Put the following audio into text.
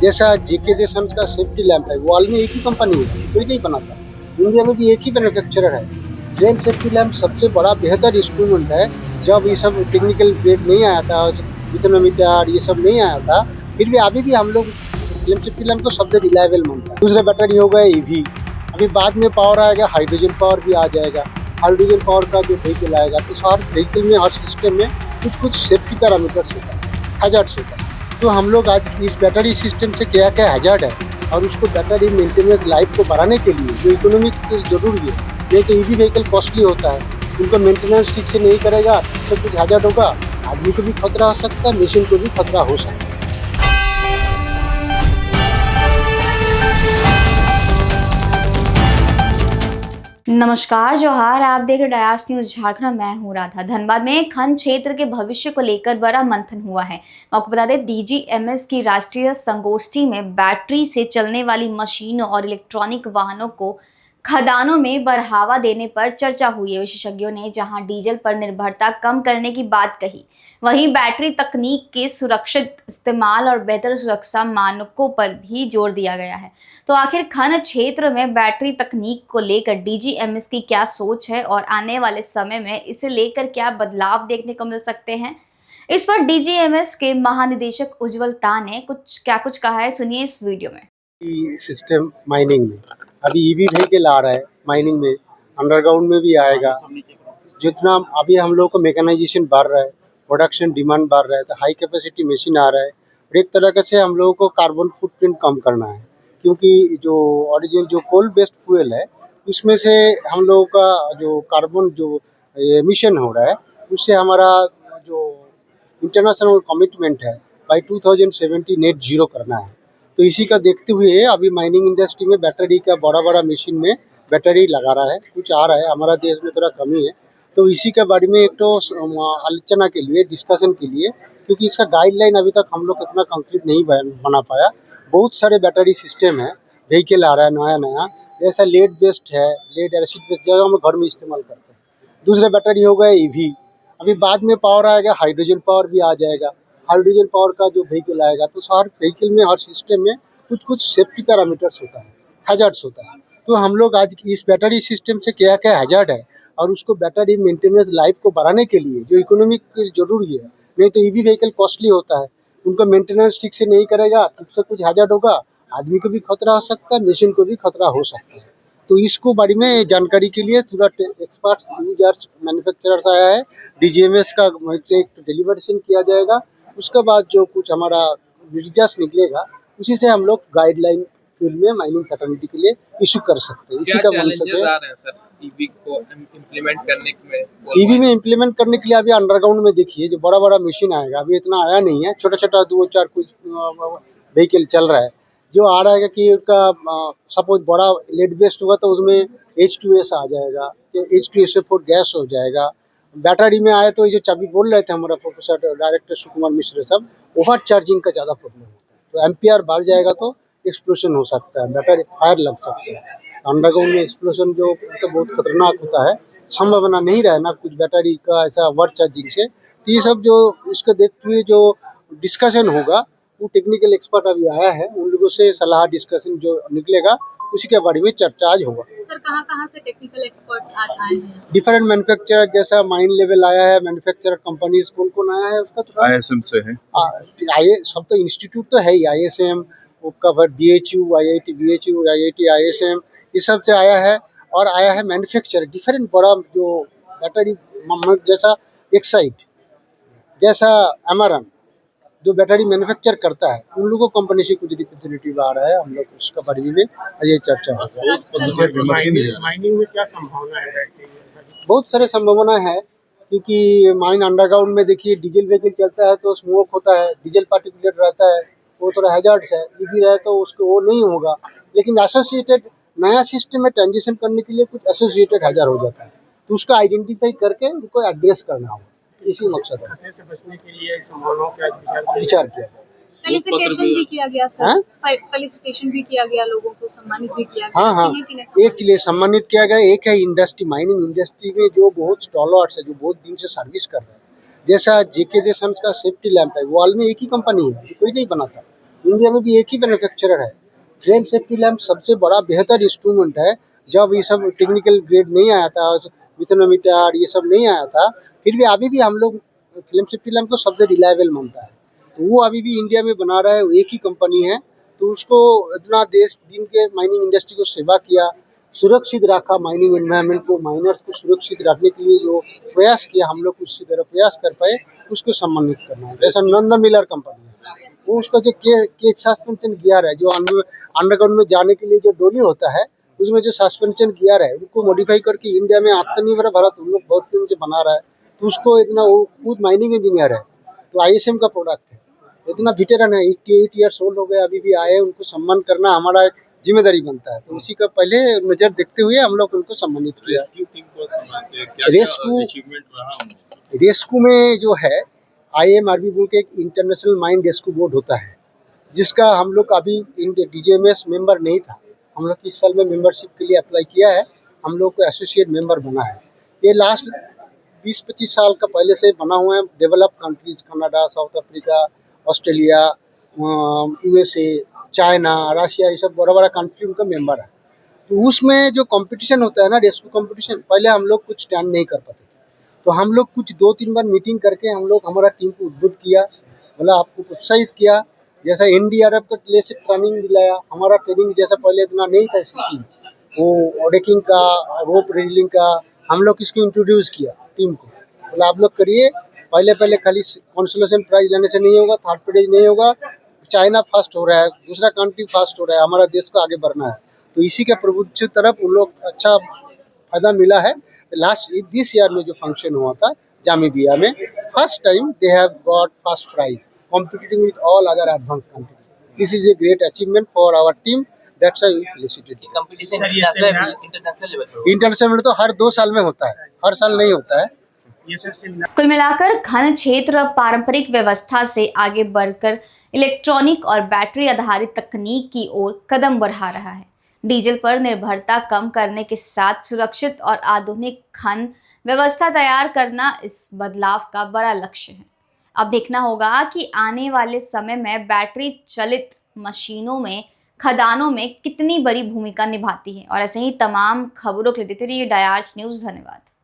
जैसा जेके देसंस का safety lamp है, वो ऑल में एक ही कंपनी है, कोई नहीं बनाता। इंडिया में भी एक ही मैन्युफैक्चरर है। फ्लेम सेफ्टी लैंप सबसे बड़ा बेहतर इंस्ट्रूमेंट है। जब ये सब टेक्निकल ग्रेड नहीं आया था, इकोनॉमीटर ये सब नहीं आया था, फिर भी अभी भी हम लोग फ्लेम सेफ्टी लैंप को सबसे रिलायबल मानता है। दूसरा बैटरी हो गया ईवी, अभी बाद में पावर आएगा, हाइड्रोजन पावर भी आ जाएगा। हाइड्रोजन पावर का जो व्हीकल आएगा, तो हर व्हीकल में, हर सिस्टम में कुछ सेफ्टी पैरामीटर्स होता है, हैजर्ड्स होता है। तो हम लोग आज इस बैटरी सिस्टम से क्या क्या हैजर्ड है और उसको बैटरी मेंटेनेंस लाइफ को बढ़ाने के लिए जो इकोनॉमिक जरूरी है, नहीं तो ईवी व्हीकल कॉस्टली होता है, उनको मेंटेनेंस ठीक से नहीं करेगा, सब कुछ हैजर्ड होगा, आदमी को भी खतरा हो सकता है, मशीन को भी खतरा हो सकता है। नमस्कार, जोहार। आप देख रहे डयास न्यूज झारखंड। मैं हूं राधा। धनबाद में खनन क्षेत्र के भविष्य को लेकर बड़ा मंथन हुआ है। आपको बता दें, डीजीएमएस की राष्ट्रीय संगोष्ठी में बैटरी से चलने वाली मशीनों और इलेक्ट्रॉनिक वाहनों को खदानों में बढ़ावा देने पर चर्चा हुई है। विशेषज्ञों ने जहां डीजल पर निर्भरता कम करने की बात कही, वहीं बैटरी तकनीक के सुरक्षित इस्तेमाल और बेहतर सुरक्षा मानकों पर भी जोर दिया गया है। तो आखिर खनन क्षेत्र में बैटरी तकनीक को लेकर डीजीएमएस की क्या सोच है और आने वाले समय में इसे लेकर क्या बदलाव देखने को मिल सकते हैं, इस पर डीजीएमएस के महानिदेशक उज्जवल ता ने कुछ कहा है। सुनिए इस वीडियो में। सिस्टम माइनिंग में अभी ईवी व्हीकल आ रहा है, माइनिंग में, अंडरग्राउंड में भी आएगा। जितना अभी हम लोग को मैकेनाइजेशन बढ़ रहा है, प्रोडक्शन डिमांड बढ़ रहा है, तो हाई कैपेसिटी मशीन आ रहा है। और एक तरह से हम लोगों को कार्बन फुटप्रिंट कम करना है, क्योंकि जो ओरिजिनल जो कोल बेस्ड फ्यूल है, उसमें से हम लोगों का जो कार्बन जो एमिशन हो रहा है, उससे हमारा जो इंटरनेशनल कमिटमेंट है बाई 2070 नेट जीरो करना है। तो इसी का देखते हुए अभी माइनिंग इंडस्ट्री में बैटरी का बड़ा मशीन में बैटरी लगा रहा है, कुछ आ रहा है, हमारा देश में थोड़ा कमी है। तो इसी के बारे में एक तो आलोचना के लिए, डिस्कशन के लिए, क्योंकि इसका गाइडलाइन अभी तक हम लोग इतना कंक्रीट नहीं बना पाया। बहुत सारे बैटरी सिस्टम है, व्हीकल आ रहा है नया नया, जैसा लेड बेस्ड है, लेड एसिड बेस्ड, जो हम घर में इस्तेमाल करते हैं। दूसरा बैटरी हो गया ईवी, अभी बाद में पावर आएगा, हाइड्रोजन पावर भी आ जाएगा। हाइड्रोजन पावर का जो व्हीकल आएगा, तो हर व्हीकल में, हर सिस्टम में कुछ सेफ्टी पैरामीटर्स होता है, हैजर्ड्स होता है। तो हम लोग आज इस बैटरी सिस्टम से क्या क्या हैजर्ड है और उसको बैटरी मेंटेनेंस लाइफ को बढ़ाने के लिए जो इकोनॉमिक जरूरी है, नहीं तो ईवी व्हीकल कॉस्टली होता है, उनका मेंटेनेंस ठीक से नहीं करेगा, ठीक से कुछ हैजर्ड होगा, आदमी को भी खतरा हो सकता है, मशीन को भी खतरा हो सकता है। तो इसको बारे में जानकारी के लिए पूरा एक्सपर्ट्स, यूजर्स, मैन्युफैक्चरर्स आया है। डीजीएमएस का एक डिलीवरेशन किया जाएगा, उसके बाद जो कुछ हमारा रिजल्ट निकलेगा, उसी से हम लोग गाइडलाइन फील्ड में माइनिंग फैटर्निटी के लिए इशू कर सकते हैं। इसी का मकसद है ईवी को इम्प्लीमेंट करने में। ईवी में इम्प्लीमेंट करने के लिए अभी अंडरग्राउंड में देखिए जो बड़ा मशीन आएगा, अभी इतना आया नहीं है, छोटा 2-4 कुछ व्हीकल चल रहा है। जो आ रहा है कि उसका सपोज बड़ा लेड बेस्ड होगा, तो उसमें H2S आ जाएगा, H2SO4 गैस हो जाएगा। बैटरी में आए तो ये जो चाबी बोल रहे थे हमारा प्रोफेसर डायरेक्टर सुकुमार मिश्र साहब, ओवर चार्जिंग का ज़्यादा प्रॉब्लम होता है। तो एम्पियर बढ़ जाएगा तो एक्सप्लोजन हो सकता है, बैटरी फायर लग सकता है। अंडरग्राउंड में एक्सप्लोजन जो तो बहुत खतरनाक होता है, संभावना नहीं रहे ना कुछ बैटरी का ऐसा ओवर चार्जिंग से। तो ये सब जो इसको देखते हुए जो डिस्कशन होगा, वो टेक्निकल एक्सपर्ट अभी आया है, उन लोगों से सलाह डिस्कशन जो निकलेगा उसी के बारे में चर्चा आज होगा। सर, कहाँ से टेक्निकल एक्सपर्ट आज आए हैं? डिफरेंट मैन्युफैक्चरर, जैसा माइन लेवल आया है, मैन्युफैक्चरर कंपनीज कौन आया है उसका तो ISM से है। सब तो इंस्टीट्यूट तो है ही, ISM, उसका फिर BHU, IIT BHU, IIT ISM, ये सब से आया है। और आया है मैन्युफैक्चरर डिफरेंट बड़ा जो बैटरी, जैसा एक्साइड, जैसा एमआरएन जो बैटरी मैन्युफैक्चर करता है, उन लोगों कंपनी से कुछ रिप्रेजेंटेटिव आ रहा है, हम लोग उसका बारे में ये चर्चा होगी। माइनिंग में क्या संभावना है? बहुत सारे संभावना है, क्योंकि माइन अंडरग्राउंड में देखिए डीजल व्हीकल चलता है तो स्मोक होता है, डीजल पार्टिकुलेट रहता है, वो थोड़ा हैजर्ड्स है। ईवी रहे तो उसको वो नहीं होगा, लेकिन एसोसिएटेड नया सिस्टम में ट्रांजिशन करने के लिए कुछ एसोसिएटेड हैजर्ड हो जाता है, तो उसको आइडेंटिफाई करके उनको एड्रेस करना होगा, इसी मकसद है। खतरे से बचने के लिए संभावनाओं का विचार किया। फेलिसिटेशन भी किया गया सर, फेलिसिटेशन भी किया गया, लोगों को सम्मानित भी किया गया। हाँ, एक के लिए सम्मानित किया गया, एक है इंडस्ट्री, माइनिंग इंडस्ट्री में जो बहुत स्टॉलर्स है, जो बहुत दिन से सर्विस कर रहे हैं, जैसा जेके देसंस का सेफ्टी लैंप है, वो ऑल में एक ही कंपनी है, कोई नहीं बनाता। इंडिया में भी एक ही मैन्युफैक्चरर है। फ्लेम सेफ्टी लैम्प सबसे बड़ा बेहतर इंस्ट्रूमेंट है। जब ये सब टेक्निकल ग्रेड नहीं आया था, मिथेनोमीटर ये सब नहीं आया था, फिर भी अभी भी हम लोग फ्लेम सेफ्टी लैम्प को सबसे रिलायबल मानता है। तो वो अभी भी इंडिया में बना रहा है, वो एक ही कंपनी है। तो उसको इतना देश दिन के माइनिंग इंडस्ट्री को सेवा किया, सुरक्षित रखा माइनिंग एनवायरनमेंट को, माइनर्स को सुरक्षित रखने के लिए जो प्रयास किया, हम लोग उसी तरह प्रयास कर पाए, उसको सम्मानित करना है। जैसा नंदन मिलर कंपनी है, वो उसका जो केज सस्पेंशन गियर है, जो अंडरग्राउंड में जाने के लिए जो डोली होता है, उसमें जो सस्पेंशन गियर है, उनको मॉडिफाई करके इंडिया में आत्मनिर्भर भारत उन लोग बहुत दिन से बना रहा है। तो उसको इतना, वो खुद माइनिंग इंजीनियर है, तो ISM का प्रोडक्ट है, इतना वेटेरन है, 88 ईयर्स ओल्ड हो गए, अभी भी आए, उनको सम्मान करना हमारा एक जिम्मेदारी बनता है। तो उसी का पहले नजर देखते हुए हम लोग उनको सम्मानित किया। रेस्क्यू टीम को सम्मानित किया। क्या रेस्क्यू- अचीवमेंट रहा उनका? रेस्क्यू में जो है IMRB बोल के एक इंटरनेशनल माइन रेस्क्यू बोर्ड होता है, जिसका हम लोग अभी DGMS मेंबर नहीं था। हम लोग इस साल में मेंबरशिप के लिए अप्लाई किया है, हम लोग को एसोसिएट मेंबर बना है। ये लास्ट 20-25 साल का पहले से बना हुआ है। Develop countries, Canada, south Africa, Australia, USA, China, Russia, ये सब बड़ा बड़ा कंट्री उनका मेंबर है। तो उसमें जो कंपटीशन होता है ना, रेस्क्यू कंपटीशन, पहले हम लोग कुछ स्टैंड नहीं कर पाते थे। तो हम लोग कुछ 2-3 बार मीटिंग करके हम लोग हमारा टीम को उद्बुद्ध किया, बोला आपको प्रोत्साहित किया। जैसा NDRF का लिए से ट्रेनिंग दिलाया, हमारा ट्रेनिंग जैसा पहले इतना नहीं था स्कीम, वो ऑडेकिंग का, रोप रीलिंग का, हम लोग इसको इंट्रोड्यूस किया टीम को, बोला आप लोग करिए। पहले खाली कंसोलेशन प्राइज लेने से नहीं होगा, थर्ड प्राइज नहीं होगा। चाइना फास्ट हो रहा है, दूसरा कंट्री फास्ट हो रहा है, हमारा देश को आगे बढ़ना है। तो इसी के प्रभुत्व तरफ उन लोग अच्छा फायदा मिला है। लास्ट दिस ईयर में जो फंक्शन हुआ था जामिबिया में, first time they have got first prize competing with all other advanced countries. This is a great achievement for our team. That's why we felicitate. Competition sir, ये seminar- international level पे international तो हर 2 साल में होता है, हर साल नहीं होता है। ये सर सेमिनार कुल मिलाकर खनन क्षेत्र अब पारंपरिक व्यवस्था से आगे बढ़कर इलेक्ट्रॉनिक और बैटरी आधारित तकनीक की ओर कदम बढ़ा रहा है। डीजल पर निर्भरता कम करने के साथ सुरक्षित और आधुनिक खनन व्यवस्था तैयार करना इस बदलाव का बड़ा लक्ष्य है। अब देखना होगा कि आने वाले समय में बैटरी चलित मशीनों में खदानों में कितनी बड़ी भूमिका निभाती है। और ऐसे ही तमाम खबरों के लिए देखते रहिए डायार्स न्यूज़। धन्यवाद।